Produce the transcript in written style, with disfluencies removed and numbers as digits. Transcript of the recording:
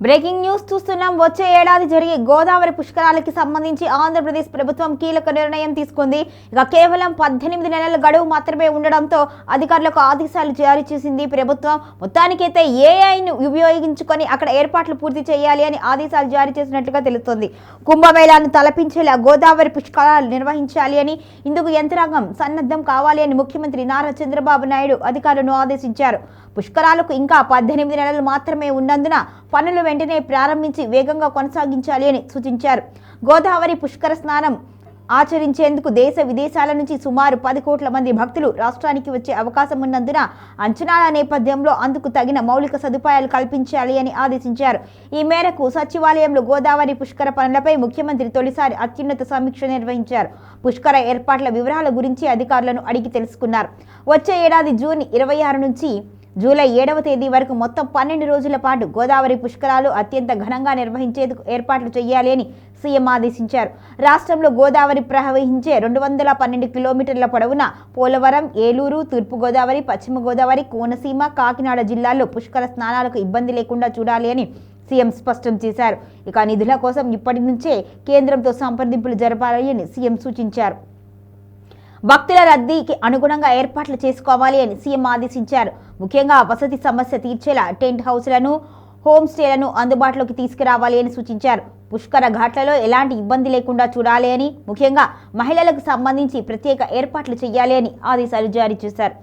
Breaking news చూస్తున్నాం. వచ్చే ఏడాది జరిగే గోదావరి పుష్కరాలకి సంబంధించి ఆంధ్రప్రదేశ్ ప్రభుత్వం కీలక నిర్ణయం తీసుకుంది. ఇక కేవలం 18 నెలల గడువు మాత్రమే ఉండడంతో అధికారులకు ఆదేశాలు జారీ చేసింది ప్రభుత్వం. మొత్తానికైతే ఏఐను ఉపయోగించుకొని అక్కడ ఏర్పాట్లు పూర్తి చేయాలి అని ఆదేశాలు జారీ చేసినట్లుగా తెలుస్తోంది. కుంభమేళాను తలపించేలా గోదావరి పుష్కరాలు నిర్వహించాలి అని, ఇందుకు యంత్రాంగం సన్నద్ధం కావాలి అని ముఖ్యమంత్రి నారా చంద్రబాబు నాయుడు అధికారులను ఆదేశించారు. పుష్కరాలకు ఇంకా 18 నెలలు మాత్రమే ఉన్నందున పనులు వెంటనే ప్రారంభించి వేగంగా కొనసాగించాలి అని సూచించారు. గోదావరి పుష్కర స్నానం ఆచరించేందుకు దేశ విదేశాల నుంచి సుమారు 10 కోట్ల మంది భక్తులు రాష్ట్రానికి వచ్చే అవకాశం ఉన్నందున అంచనాల నేపథ్యంలో అందుకు తగిన మౌలిక సదుపాయాలు కల్పించాలి అని ఆదేశించారు. ఈ మేరకు సచివాలయంలో గోదావరి పుష్కర పనులపై ముఖ్యమంత్రి తొలిసారి అత్యున్నత సమీక్ష నిర్వహించారు. పుష్కర ఏర్పాట్ల వివరాల గురించి అధికారులను అడిగి తెలుసుకున్నారు. వచ్చే ఏడాది జూన్ 26 నుంచి జూలై 7వ తేదీ వరకు మొత్తం 12 రోజుల పాటు గోదావరి పుష్కరాలు అత్యంత ఘనంగా నిర్వహించేందుకు ఏర్పాట్లు చేయాలి అని సీఎం ఆదేశించారు. రాష్ట్రంలో గోదావరి ప్రవహించే 212 కిలోమీటర్ల పొడవున పోలవరం, ఏలూరు, తూర్పు గోదావరి, పశ్చిమ గోదావరి, కోనసీమ, కాకినాడ జిల్లాల్లో పుష్కర స్నానాలకు ఇబ్బంది లేకుండా చూడాలి అని సీఎం స్పష్టం చేశారు. ఇక నిధుల కోసం ఇప్పటి నుంచే కేంద్రంతో సంప్రదింపులు జరపాలి అని సీఎం సూచించారు. భక్తుల రద్దీకి అనుగుణంగా ఏర్పాట్లు చేసుకోవాలి అని సీఎం ఆదేశించారు. ముఖ్యంగా వసతి సమస్య తీర్చేలా టెంట్ హౌస్లను, హోమ్ స్టేలను అందుబాటులోకి తీసుకురావాలి అని సూచించారు. పుష్కర ఘాట్లలో ఎలాంటి ఇబ్బంది లేకుండా చూడాలి అని, ముఖ్యంగా మహిళలకు సంబంధించి ప్రత్యేక ఏర్పాట్లు చేయాలి అని ఆదేశాలు జారీ చేశారు.